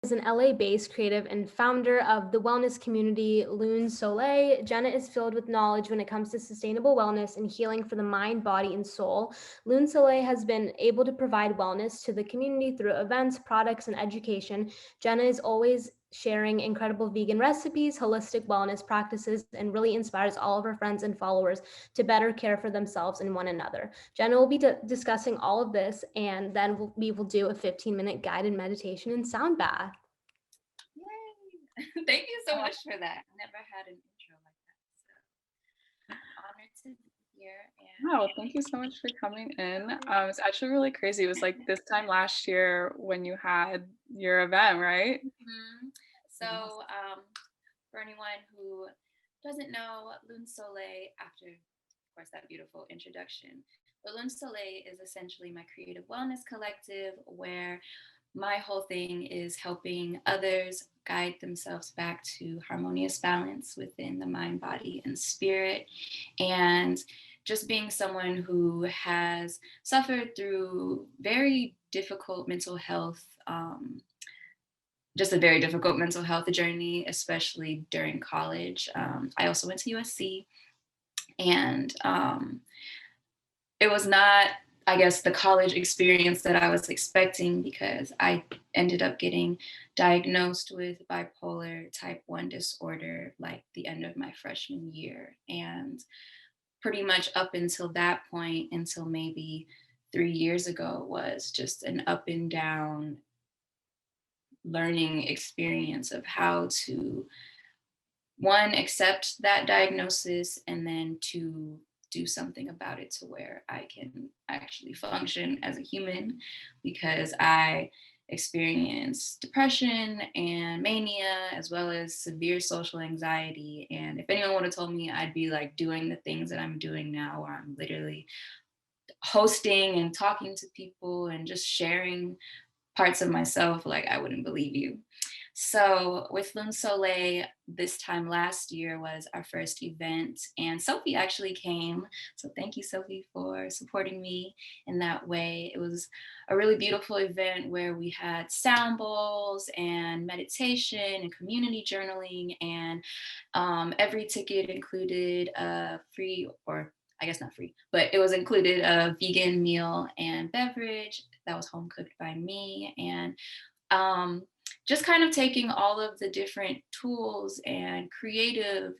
Is an LA-based creative and founder of the wellness community Lune Soleil. Jenna is filled with knowledge when it comes to sustainable wellness and healing for the mind, body, and soul. Lune Soleil has been able to provide wellness to the community through events, products, and education. Jenna is always sharing incredible vegan recipes, holistic wellness practices, and really inspires all of her friends and followers to better care for themselves and one another. Jenna will be discussing all of this, and then we will do a 15-minute guided meditation and sound bath. Yay! Thank you so much for that. I never had an intro like that. So honored to be here. And Wow, thank you so much for coming in. It's actually really crazy. It was like this time last year when you had your event, right? so for anyone who doesn't know, Lune Soleil, after of course that beautiful introduction, but Lune Soleil is essentially my creative wellness collective where my whole thing is helping others guide themselves back to harmonious balance within the mind, body, and spirit. And just being someone who has suffered through very difficult mental health, just a very difficult mental health journey, especially during college. I also went to USC, and it was not, I guess, the college experience that I was expecting because I ended up getting diagnosed with bipolar type 1 disorder like the end of my freshman year. And pretty much up until that point, until maybe 3 years ago, was just an up and down learning experience of how to, one, accept that diagnosis, and then two, do something about it to where I can actually function as a human, because I experienced depression and mania as well as severe social anxiety. And if anyone would have told me I'd be like doing the things that I'm doing now, where I'm literally hosting and talking to people and just sharing parts of myself, like I wouldn't believe you. So with Lune Soleil, this time last year was our first event, and Sophie actually came. So thank you, Sophie, for supporting me in that way. It was a really beautiful event where we had sound bowls and meditation and community journaling, and every ticket included a free, or I guess not free, but it was included a vegan meal and beverage that was home cooked by me. And just kind of taking all of the different tools and creative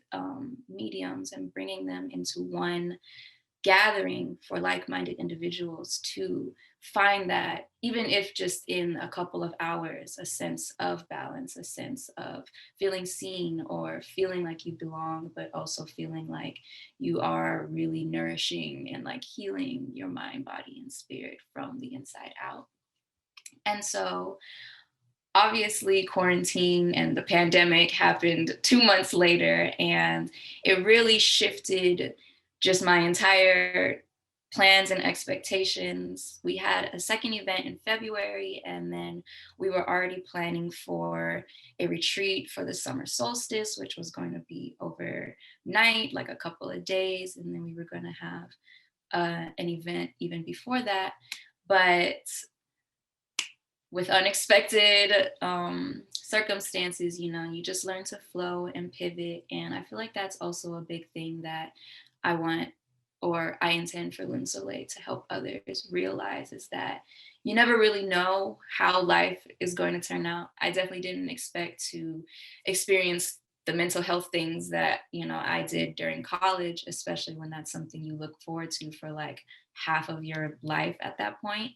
mediums and bringing them into one gathering for like-minded individuals to find that, even if just in a couple of hours, a sense of balance, a sense of feeling seen or feeling like you belong, but also feeling like you are really nourishing and like healing your mind, body, and spirit from the inside out. And so obviously quarantine and the pandemic happened 2 months later, and it really shifted just my entire plans and expectations. We had a second event in February, and then we were already planning for a retreat for the summer solstice, which was going to be overnight, like a couple of days, and then we were going to have an event even before that. But with unexpected circumstances, you just learn to flow and pivot. And I feel like that's also a big thing that I want, or I intend for Lune Soleil to help others realize, is that you never really know how life is going to turn out. I definitely didn't expect to experience the mental health things that, I did during college, especially when that's something you look forward to for like half of your life at that point.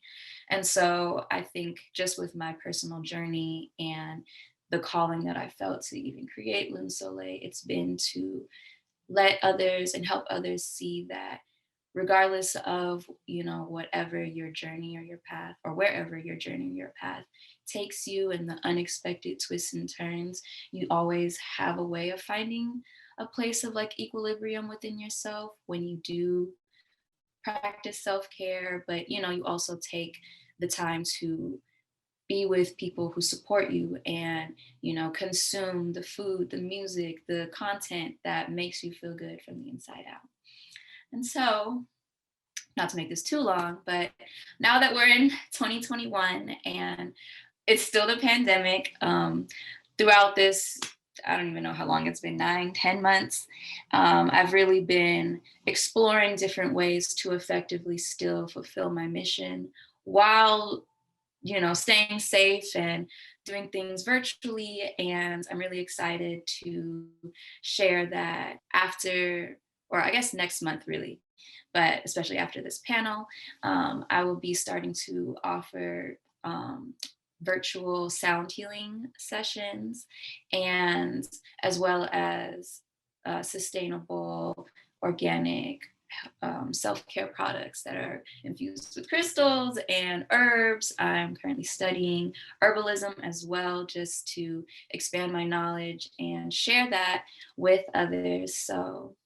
And so I think just with my personal journey and the calling that I felt to even create Lune Soleil, it's been to let others and help others see that regardless of whatever your journey or your path, or wherever your journey or your path takes you, and the unexpected twists and turns, you always have a way of finding a place of like equilibrium within yourself when you do practice self-care. But you also take the time to be with people who support you, and consume the food, the music, the content that makes you feel good from the inside out. And so, not to make this too long, but now that we're in 2021 and it's still the pandemic. Throughout this, I don't even know how long it's been, 9, 10 months. I've really been exploring different ways to effectively still fulfill my mission while, staying safe and doing things virtually. And I'm really excited to share that after, or I guess next month, really, but especially after this panel, I will be starting to offer virtual sound healing sessions, and as well as sustainable, organic self-care products that are infused with crystals and herbs. I'm currently studying herbalism as well, just to expand my knowledge and share that with others. So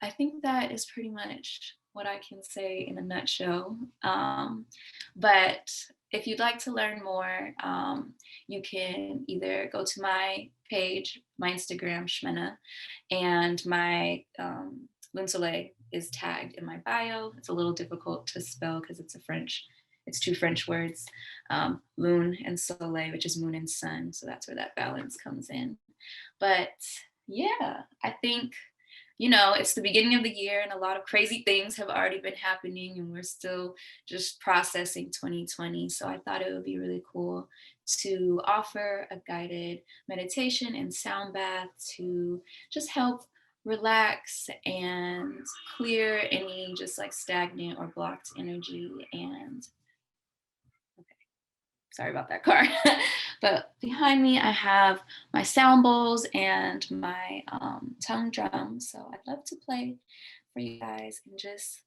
I think that is pretty much what I can say in a nutshell. But if you'd like to learn more, you can either go to my page, my Instagram, Schmenna, and my Lune Soleil is tagged in my bio. It's a little difficult to spell because it's two French words, Lune and Soleil, which is moon and sun. So that's where that balance comes in. But yeah, I think, it's the beginning of the year and a lot of crazy things have already been happening, and we're still just processing 2020. So I thought it would be really cool to offer a guided meditation and sound bath to just help relax and clear any just like stagnant or blocked energy. And sorry about that car. But behind me, I have my sound bowls and my tone drum. So I'd love to play for you guys and just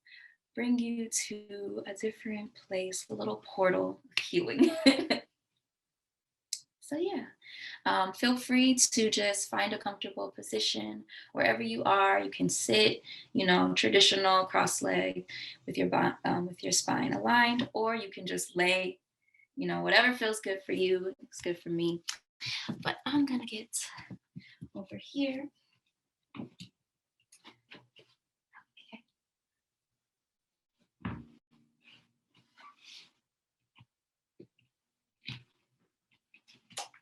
bring you to a different place, a little portal of healing. So yeah, feel free to just find a comfortable position wherever you are. You can sit, traditional cross-legged with your spine aligned, or you can just lay, whatever feels good for you. It's good for me. But I'm gonna get over here. Okay.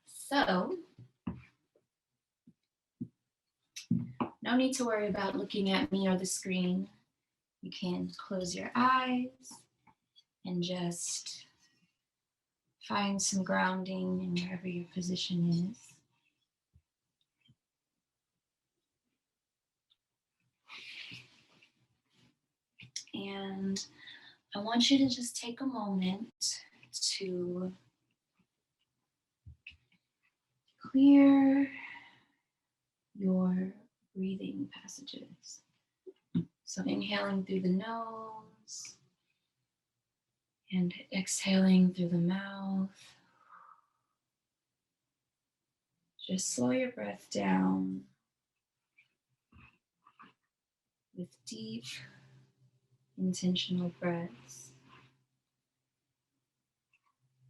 So, no need to worry about looking at me or the screen. You can close your eyes and just find some grounding in wherever your position is. And I want you to just take a moment to clear your breathing passages. So inhaling through the nose and exhaling through the mouth. Just slow your breath down with deep, intentional breaths.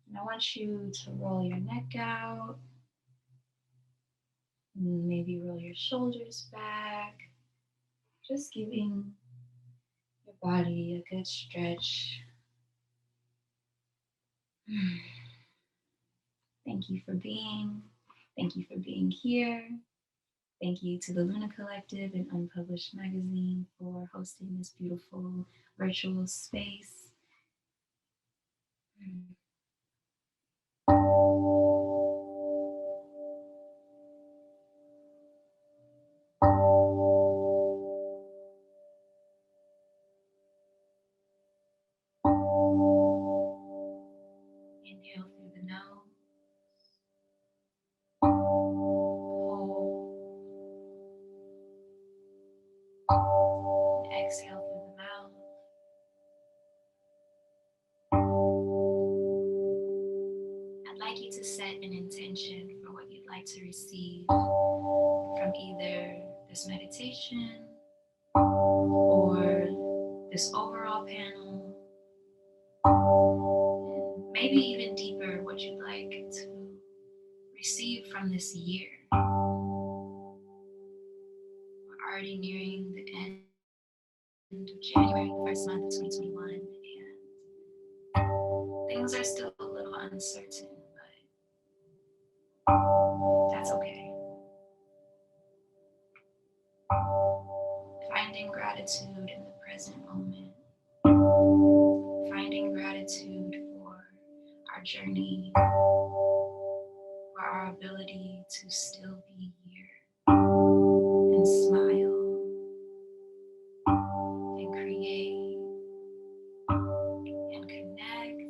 And I want you to roll your neck out, and maybe roll your shoulders back, just giving your body a good stretch. Thank you for being. Thank you for being here. Thank you to the Luna Collective and Unpublished Magazine for hosting this beautiful virtual space. Inhale through the nose. Hold. And exhale through the mouth. I'd like you to set an intention for what you'd like to receive from either this meditation or this overall panel, and maybe even deeper what you'd like to receive from this year. We're already nearing the end of January, the first month of 2021, and things are still a little uncertain, but that's okay. Finding gratitude in the present moment. Finding gratitude for our journey, for our ability to still be here and smile and create and connect.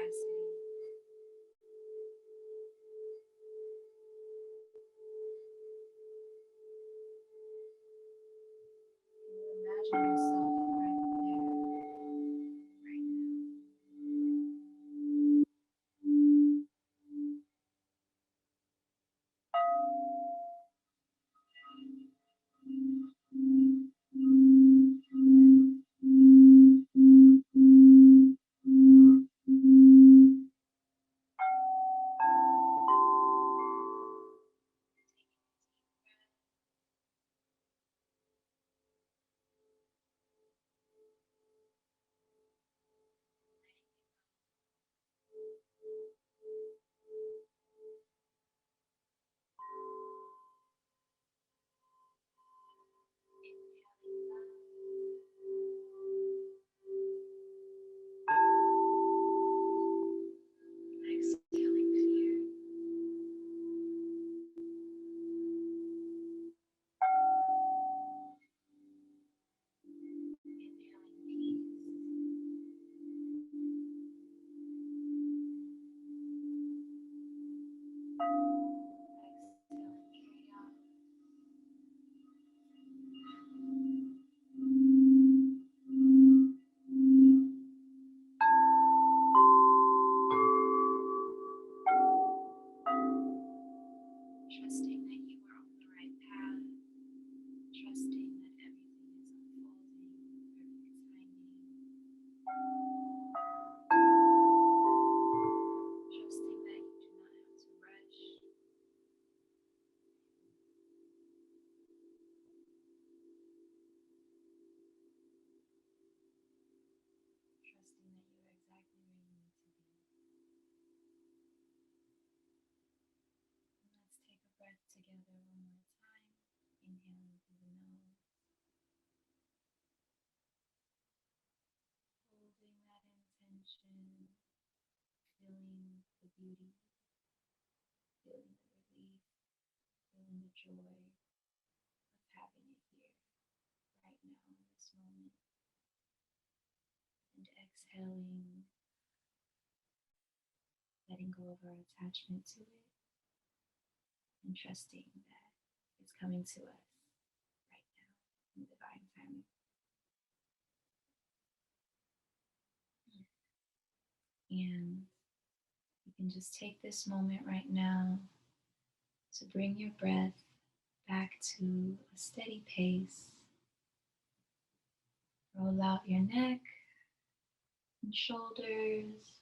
capacity. Can you imagine yourself right there, right now? Exhaling fear. Inhaling peace. Exhaling chaos. Trusting that you are on the right path. Trusting that everything is unfolding in perfect timing. Trusting that you do not have to rush. Trusting that you are exactly where you need to be. And let's take a breath together one more time. Inhaling through the nose. Holding that intention. Feeling the beauty. Feeling the relief. Feeling the joy of having it here right now in this moment. And exhaling, letting go of our attachment to it, and trusting that it's coming to us right now in divine timing. And you can just take this moment right now to bring your breath back to a steady pace. Roll out your neck and shoulders.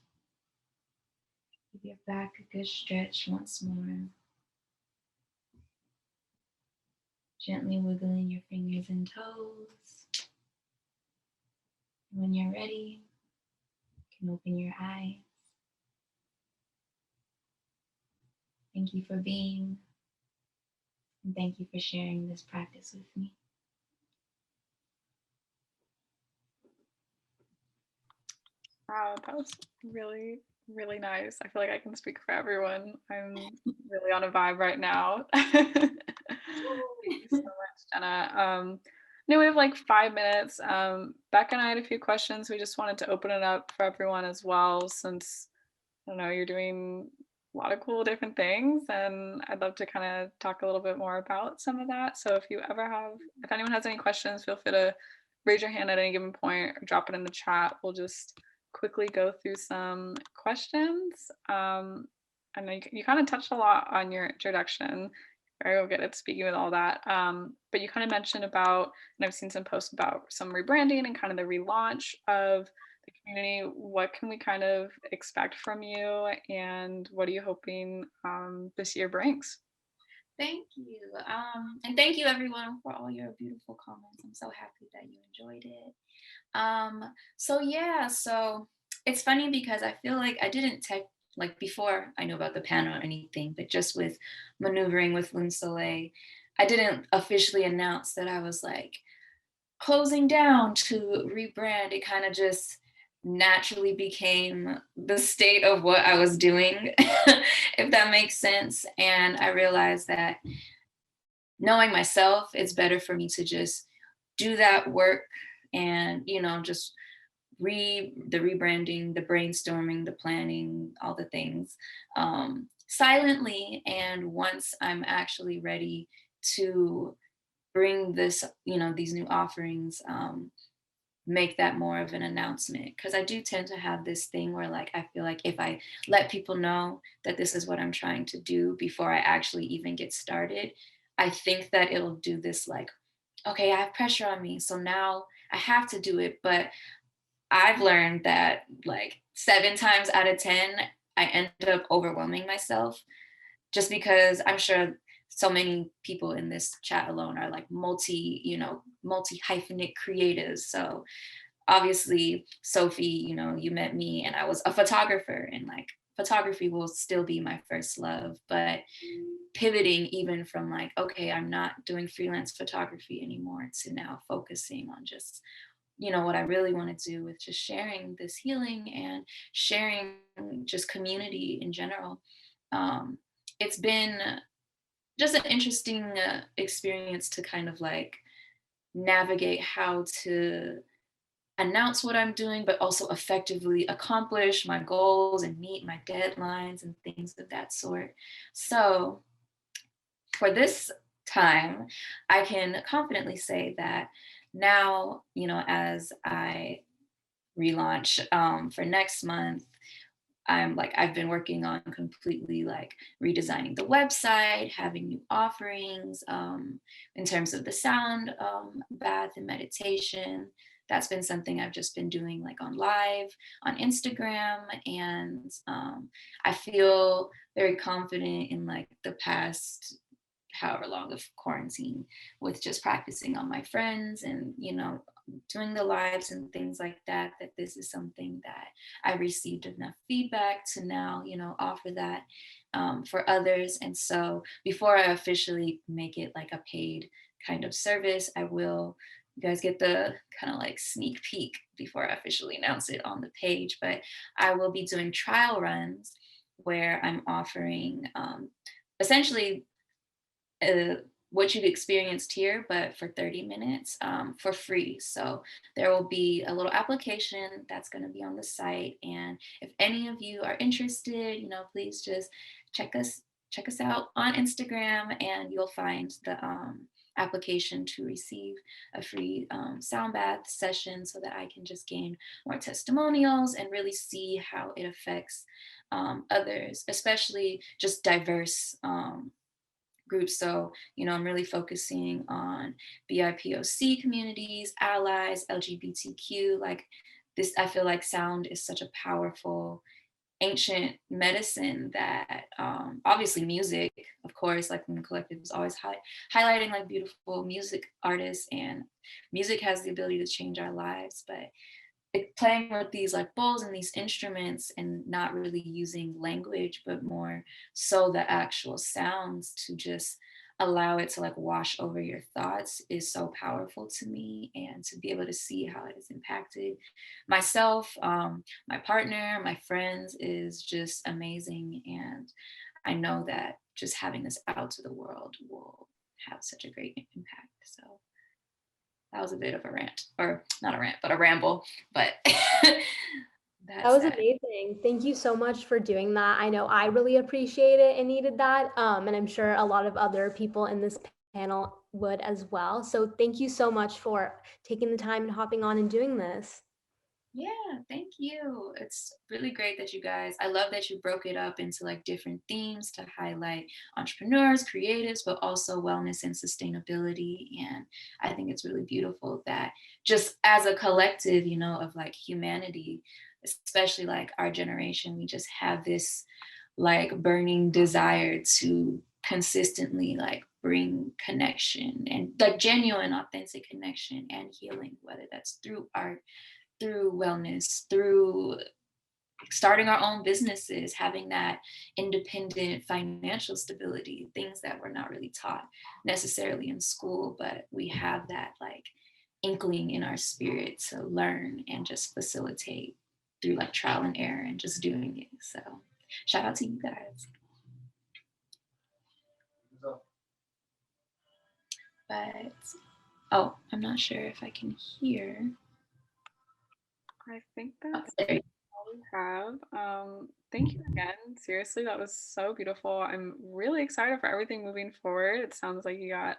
Give your back a good stretch once more. Gently wiggling your fingers and toes. And when you're ready, you can open your eyes. Thank you for being, and thank you for sharing this practice with me. Wow, that was really, really nice. I feel like I can speak for everyone. I'm really on a vibe right now. Thank you so much, Jenna. No, we have like 5 minutes. Becca and I had a few questions. We just wanted to open it up for everyone as well, since I don't know, you're doing a lot of cool different things, and I'd love to kind of talk a little bit more about some of that. So if anyone has any questions, feel free to raise your hand at any given point or drop it in the chat. We'll just quickly go through some questions. I know you kind of touched a lot on your introduction. Very good at speaking with all that. But you kind of mentioned about, and I've seen some posts about some rebranding and kind of the relaunch of the community. What can we kind of expect from you, and what are you hoping this year brings? Thank you. And thank you everyone for all your beautiful comments. I'm so happy that you enjoyed it. So it's funny because I feel like I didn't like before I knew about the panel or anything, but just with maneuvering with Lune Soleil, I didn't officially announce that I was like closing down to rebrand. It kind of just naturally became the state of what I was doing, if that makes sense. And I realized that knowing myself, it's better for me to just do that work and, just the rebranding, the brainstorming, the planning, all the things, silently. And once I'm actually ready to bring this, these new offerings, make that more of an announcement. Because I do tend to have this thing where like I feel like if I let people know that this is what I'm trying to do before I actually even get started, I think that it'll do this like, okay, I have pressure on me, so now I have to do it. But I've learned that like 7 times out of 10, I end up overwhelming myself, just because I'm sure so many people in this chat alone are like multi hyphenate creatives. So obviously, Sophie, you met me and I was a photographer, and like photography will still be my first love. But pivoting even from like, okay, I'm not doing freelance photography anymore, to now focusing on just what I really want to do with just sharing this healing and sharing just community in general. It's been just an interesting experience to kind of like navigate how to announce what I'm doing, but also effectively accomplish my goals and meet my deadlines and things of that sort. So for this time, I can confidently say that now, as I relaunch for next month, I've been working on completely like redesigning the website, having new offerings in terms of the sound bath and meditation. That's been something I've just been doing like on live on Instagram. And I feel very confident in like the past however long of quarantine with just practicing on my friends and doing the lives and things like that, that this is something that I received enough feedback to now offer that for others. And so before I officially make it like a paid kind of service, you guys get the kind of like sneak peek before I officially announce it on the page, but I will be doing trial runs where I'm offering essentially what you've experienced here, but for 30 minutes for free. So there will be a little application that's going to be on the site. And if any of you are interested, please just check us out on Instagram, and you'll find the application to receive a free sound bath session, so that I can just gain more testimonials and really see how it affects others, especially just diverse groups. So, I'm really focusing on BIPOC communities, allies, LGBTQ. Like this, I feel like sound is such a powerful ancient medicine that obviously music, of course, like Lune Collective is always highlighting like beautiful music artists, and music has the ability to change our lives. But playing with these like bowls and these instruments and not really using language, but more so the actual sounds to just allow it to like wash over your thoughts is so powerful to me. And to be able to see how it has impacted myself, my partner, my friends is just amazing. And I know that just having this out to the world will have such a great impact. So that was a bit of a rant, or not a rant, but a ramble. But That was amazing. Thank you so much for doing that. I know I really appreciate it and needed that. And I'm sure a lot of other people in this panel would as well. So thank you so much for taking the time and hopping on and doing this. Yeah, thank you. It's really great that I love that you broke it up into like different themes to highlight entrepreneurs, creatives, but also wellness and sustainability. And I think it's really beautiful that just as a collective, of like humanity, especially like our generation, we just have this like burning desire to consistently like bring connection and like genuine, authentic connection and healing, whether that's through art, through wellness, through starting our own businesses, having that independent financial stability, things that we're not really taught necessarily in school, but we have that like inkling in our spirit to learn and just facilitate through like trial and error and just doing it. So shout out to you guys. But I'm not sure if I can hear. I think that's There. all we have. Thank you again. Seriously, that was so beautiful. I'm really excited for everything moving forward. It sounds like you got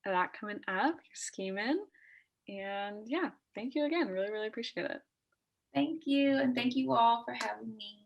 a lot coming up. You're scheming. And yeah, thank you again. Really, really appreciate it. Thank you. And thank you all for having me.